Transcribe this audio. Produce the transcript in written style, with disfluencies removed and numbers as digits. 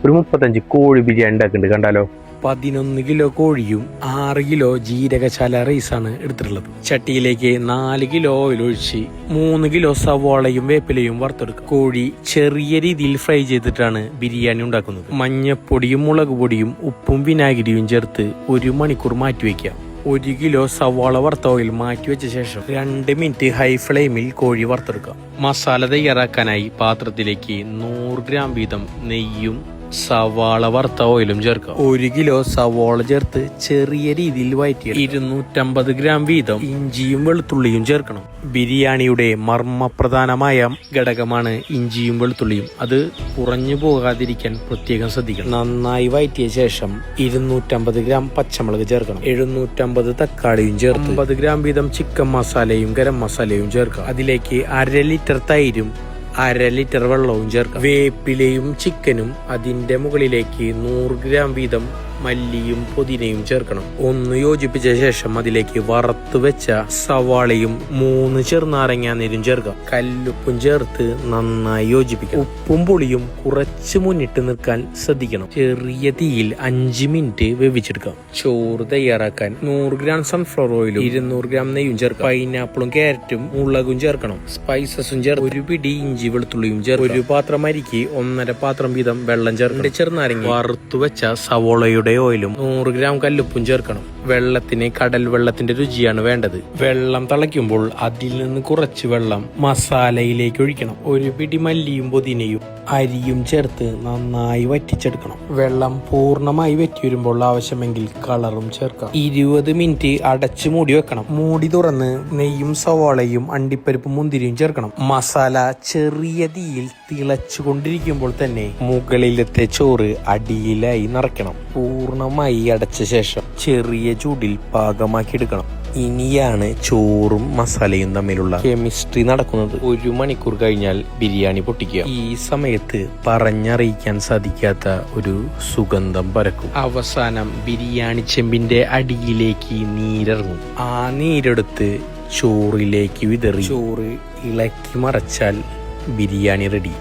ഒരു 35 കോഴി ബിരിയാണി ഉണ്ടാക്കുന്നുണ്ട്. കണ്ടാലോ? 11 കിലോ കോഴിയും 6 കിലോ ജീരകശാല റൈസാണ് എടുത്തിട്ടുള്ളത്. ചട്ടിയിലേക്ക് 4 കിലോ ഓയിൽ ഒഴിച്ച് 3 കിലോ സവാളയും വേപ്പിലയും വറുത്തെടുക്കുക. കോഴി ചെറിയ രീതിയിൽ ഫ്രൈ ചെയ്തിട്ടാണ് ബിരിയാണി ഉണ്ടാക്കുന്നത്. മഞ്ഞപ്പൊടിയും മുളക് പൊടിയും ഉപ്പും വിനാഗിരിയും ചേർത്ത് 1 മണിക്കൂർ മാറ്റിവെക്കാം. 1 കിലോ സവാള വറുത്ത ഓയിൽ മാറ്റിവെച്ച ശേഷം 2 മിനിറ്റ് ഹൈ ഫ്ലെയിമിൽ കോഴി വറുത്തെടുക്കുക. മസാല തയ്യാറാക്കാനായി പാത്രത്തിലേക്ക് 100 ഗ്രാം വീതം നെയ്യും സവാള വറുത്ത ഓയിലും ചേർക്കുക. 1 കിലോ സവാള ചേർത്ത് ചെറിയ രീതിയിൽ വഴറ്റി 250 ഗ്രാം വീതം ഇഞ്ചിയും വെളുത്തുള്ളിയും ചേർക്കണം. ബിരിയാണിയുടെ മർമ്മപ്രധാനമായ ഘടകമാണ് ഇഞ്ചിയും വെളുത്തുള്ളിയും. അത് കുറഞ്ഞു പോകാതിരിക്കാൻ പ്രത്യേകം ശ്രദ്ധിക്കണം. നന്നായി വഴറ്റിയ ശേഷം 250 ഗ്രാം പച്ചമുളക് ചേർക്കണം. 750 തക്കാളിയും ചേർത്ത് 50 ഗ്രാം വീതം ചിക്കൻ മസാലയും ഗരം മസാലയും ചേർക്കുക. അതിലേക്ക് 1/2 ലിറ്റർ തൈരും 1/2 ലിറ്റർ വെള്ളവും ചേർക്കാം. വേപ്പിലയും ചിക്കനും അതിന്റെ മുകളിലേക്ക് 100 ഗ്രാം വീതം മല്ലിയും പുതിനയും ചേർക്കണം. ഒന്ന് യോജിപ്പിച്ച ശേഷം അതിലേക്ക് വറുത്ത് വെച്ച സവാളയും 3 ചെറുനാരങ്ങ നീരും ചേർക്കാം. കല്ലുപ്പും ചേർത്ത് നന്നായി യോജിപ്പിക്കാം. ഉപ്പും പുളിയും കുറച്ച് മുന്നിട്ട് നിൽക്കാൻ ശ്രദ്ധിക്കണം. ചെറിയ തീയിൽ 5 മിനിറ്റ് വേവിച്ചെടുക്കാം. ചോറ് തയ്യാറാക്കാൻ 100 ഗ്രാം സൺഫ്ലവർ ഓയിലും 200 ഗ്രാം നെയ്യും ചേർക്കാം. പൈനാപ്പിളും ക്യാരറ്റും മുളകും ചേർക്കണം. സ്പൈസസും ചേർത്ത് 1 പിടി ഇഞ്ചി വെളുത്തുള്ളിയും ചേർത്ത് 1 പാത്രം അരിക്ക് 1.5 പാത്രം വീതം വെള്ളം ചേർക്കണം. ചെറുനാരങ്ങ വറുത്തു വെച്ച സവോളയുടെ ഓയിലും 100 ഗ്രാം കല്ലുപ്പും ചേർക്കണം. വെള്ളത്തിന് കടൽ വെള്ളത്തിന്റെ രുചിയാണ് വേണ്ടത്. വെള്ളം തിളയ്ക്കുമ്പോൾ അതിൽ നിന്ന് കുറച്ച് വെള്ളം മസാലയിലേക്ക് ഒഴിക്കണം. 1 പിടി മല്ലിയും പുതിനയും അരിയും ചേർത്ത് നന്നായി വറ്റിച്ചെടുക്കണം. വെള്ളം പൂർണ്ണമായി വറ്റി വരുമ്പോൾ ആവശ്യമെങ്കിൽ കളറും ചേർക്കാം. 20 മിനിറ്റ് അടച്ചു മൂടി വെക്കണം. മൂടി തുറന്ന് നെയ്യും സവാളയും അണ്ടിപ്പരിപ്പും മുന്തിരിയും ചേർക്കണം. മസാല ചെറിയ തീയിൽ തിളച്ചുകൊണ്ടിരിക്കുമ്പോൾ തന്നെ മുകളിലത്തെ ചോറ് അടിയിലായി നിറയ്ക്കണം. പൂർണ്ണമായി അടച്ച ശേഷം ചെറിയ ചൂടിൽ പാകമാക്കി എടുക്കണം. ഇനിയാണ് ചോറും മസാലയും തമ്മിലുള്ള കെമിസ്ട്രി നടക്കുന്നത്. 1 മണിക്കൂർ കഴിഞ്ഞാൽ ബിരിയാണി പൊട്ടിക്കുക. ഈ സമയത്ത് പറഞ്ഞറിയിക്കാൻ സാധിക്കാത്ത ഒരു സുഗന്ധം പരക്കും. അവസാനം ബിരിയാണി ചെമ്പിന്റെ അടിയിലേക്ക് നീരിറങ്ങും. ആ നീരെടുത്ത് ചോറിലേക്ക് വിതറി ചോറ് ഇളക്കി മറച്ചാൽ ബിരിയാണി റെഡി.